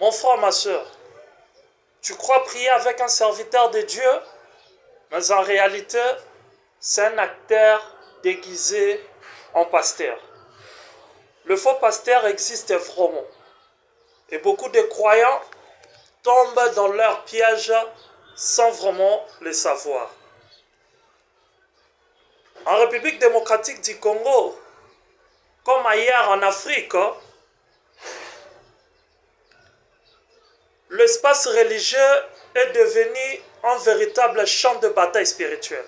Mon frère, ma soeur, tu crois prier avec un serviteur de Dieu, mais en réalité, c'est un acteur déguisé en pasteur. Le faux pasteur existe vraiment. Et beaucoup de croyants tombent dans leur piège sans vraiment le savoir. En République démocratique du Congo, comme ailleurs en Afrique, l'espace religieux est devenu un véritable champ de bataille spirituelle.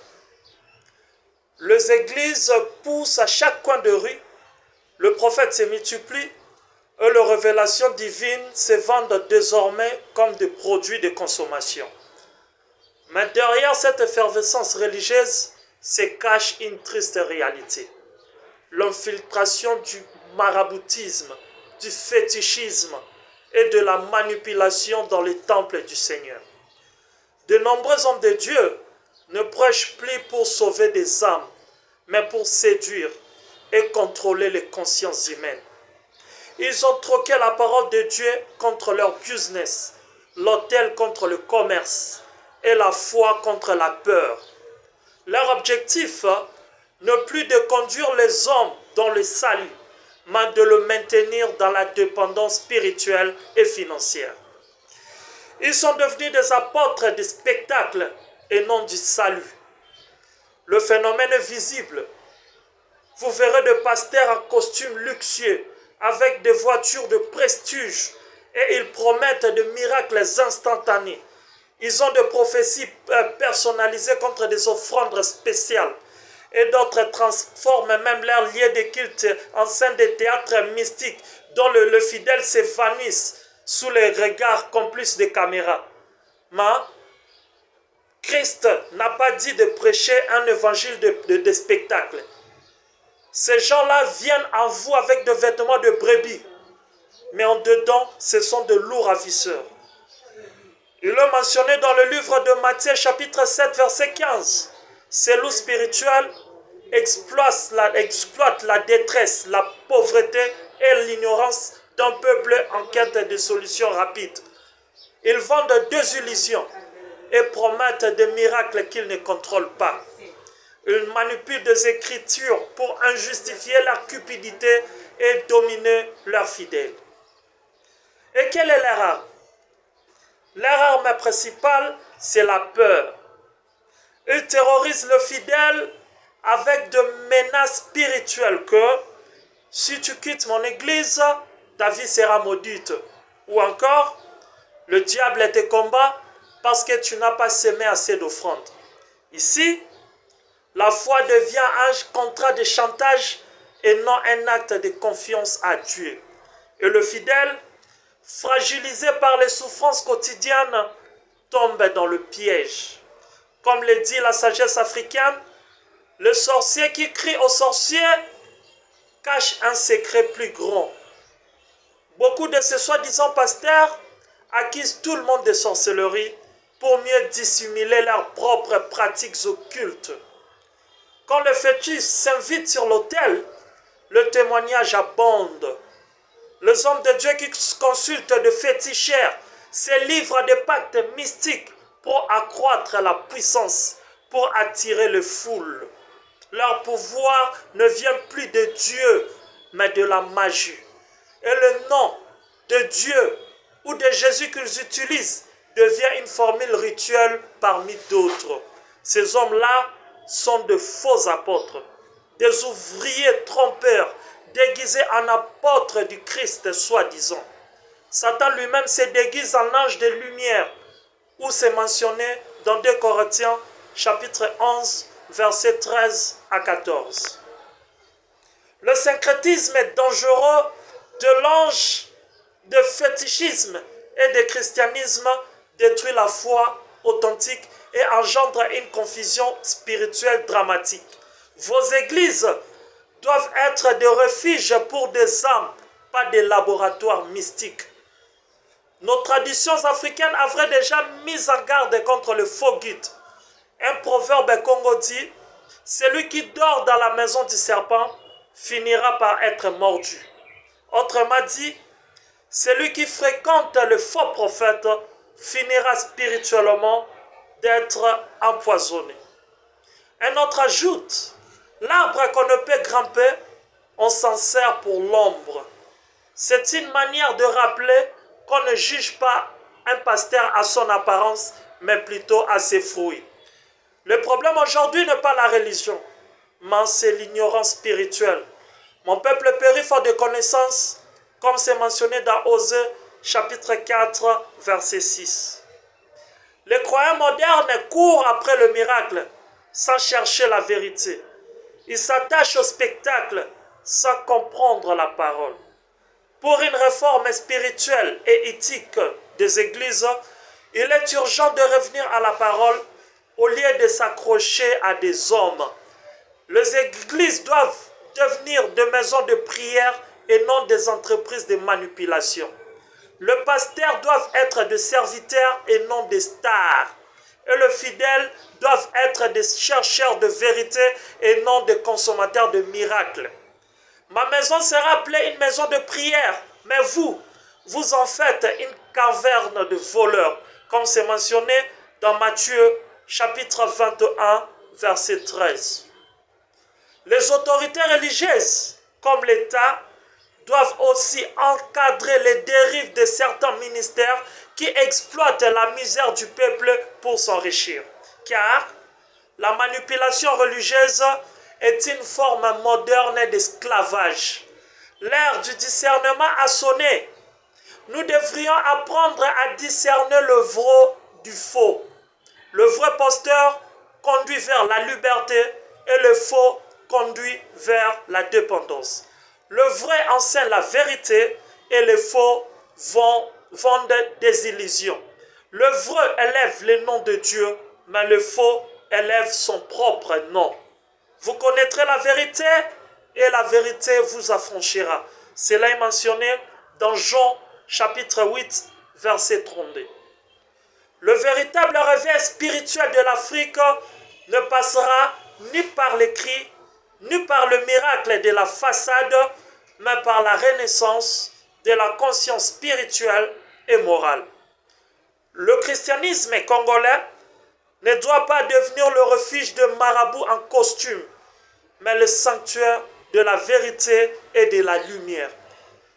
Les églises poussent à chaque coin de rue, le prophète se multiplie et les révélations divines se vendent désormais comme des produits de consommation. Mais derrière cette effervescence religieuse se cache une triste réalité. L'infiltration du maraboutisme, du fétichisme et de la manipulation dans les temples du Seigneur. De nombreux hommes de Dieu ne prêchent plus pour sauver des âmes, mais pour séduire et contrôler les consciences humaines. Ils ont troqué la parole de Dieu contre leur business, l'autel contre le commerce et la foi contre la peur. Leur objectif n'est plus de conduire les hommes dans le salut, mais de le maintenir dans la dépendance spirituelle et financière. Ils sont devenus des apôtres du spectacle et non du salut. Le phénomène est visible. Vous verrez des pasteurs en costume luxueux, avec des voitures de prestige, et ils promettent des miracles instantanés. Ils ont des prophéties personnalisées contre des offrandes spéciales. Et d'autres transforment même leur lieu de culte en scène de théâtre mystique dont le fidèle s'évanouisse sous les regards complices des caméras. Mais Christ n'a pas dit de prêcher un évangile de spectacle. Ces gens-là viennent à vous avec des vêtements de brebis, mais en dedans, ce sont de lourds ravisseurs. Il est mentionné dans le livre de Matthieu chapitre 7 verset 15. Ces loups spirituels exploitent la détresse, la pauvreté et l'ignorance d'un peuple en quête de solutions rapides. Ils vendent des illusions et promettent des miracles qu'ils ne contrôlent pas. Ils manipulent des écritures pour injustifier leur cupidité et dominer leurs fidèles. Et quelle est leur arme? Leur arme principale, c'est la peur. Ils terrorisent le fidèle avec de menaces spirituelles que si tu quittes mon église, ta vie sera maudite. Ou encore, le diable te combat parce que tu n'as pas semé assez d'offrandes. Ici, la foi devient un contrat de chantage et non un acte de confiance à Dieu. Et le fidèle, fragilisé par les souffrances quotidiennes, tombe dans le piège. Comme le dit la sagesse africaine, le sorcier qui crie au sorcier cache un secret plus grand. Beaucoup de ces soi-disant pasteurs accusent tout le monde de sorcellerie pour mieux dissimuler leurs propres pratiques occultes. Quand le fœtus s'invite sur l'autel, le témoignage abonde. Les hommes de Dieu qui consultent de féticheurs se livrent à des pactes mystiques pour accroître la puissance, pour attirer les foules. Leur pouvoir ne vient plus de Dieu, mais de la magie. Et le nom de Dieu ou de Jésus qu'ils utilisent devient une formule rituelle parmi d'autres. Ces hommes-là sont de faux apôtres, des ouvriers trompeurs, déguisés en apôtres du Christ soi-disant. Satan lui-même se déguise en ange de lumière, où c'est mentionné dans 2 Corinthiens chapitre 11, versets 13 à 14. Le syncrétisme est dangereux de l'ange de fétichisme et de christianisme détruit la foi authentique et engendre une confusion spirituelle dramatique. Vos églises doivent être des refuges pour des âmes, pas des laboratoires mystiques. Nos traditions africaines avaient déjà mis en garde contre le faux guide. Un proverbe congo dit, celui qui dort dans la maison du serpent finira par être mordu. Autrement dit, Celui qui fréquente le faux prophète finira spirituellement d'être empoisonné. Un autre ajoute, l'arbre qu'on ne peut grimper, on s'en sert pour l'ombre. C'est une manière de rappeler qu'on ne juge pas un pasteur à son apparence, mais plutôt à ses fruits. Le problème aujourd'hui n'est pas la religion, mais c'est l'ignorance spirituelle. Mon peuple périt faute de connaissances, comme c'est mentionné dans Osée, chapitre 4, verset 6. Les croyants modernes courent après le miracle sans chercher la vérité. Ils s'attachent au spectacle sans comprendre la parole. Pour une réforme spirituelle et éthique des églises, il est urgent de revenir à la parole au lieu de s'accrocher à des hommes. Les églises doivent devenir des maisons de prière et non des entreprises de manipulation. Le pasteur doit être des serviteurs et non des stars. Et le fidèle doivent être des chercheurs de vérité et non des consommateurs de miracles. Ma maison sera appelée une maison de prière, mais vous en faites une caverne de voleurs, comme c'est mentionné dans Matthieu chapitre 21, verset 13. Les autorités religieuses, comme l'État, doivent aussi encadrer les dérives de certains ministères qui exploitent la misère du peuple pour s'enrichir. Car la manipulation religieuse est une forme moderne d'esclavage. L'ère du discernement a sonné. Nous devrions apprendre à discerner le vrai du faux. Le vrai pasteur conduit vers la liberté et le faux conduit vers la dépendance. Le vrai enseigne la vérité et les faux vendent des illusions. Le vrai élève le nom de Dieu, mais le faux élève son propre nom. Vous connaîtrez la vérité et la vérité vous affranchira. Cela est mentionné dans Jean chapitre 8, verset 32. Le véritable réveil spirituel de l'Afrique ne passera ni par les cris, ni par le miracle de la façade, mais par la renaissance de la conscience spirituelle et morale. Le christianisme congolais ne doit pas devenir le refuge de marabouts en costume, mais le sanctuaire de la vérité et de la lumière.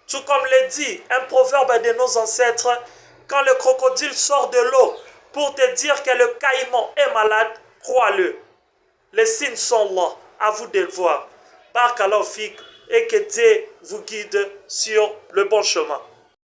Tout comme le dit un proverbe de nos ancêtres, quand le crocodile sort de l'eau pour te dire que le caïman est malade, crois-le. Les signes sont là, à vous de le voir. Barakallahu fik et que Dieu vous guide sur le bon chemin.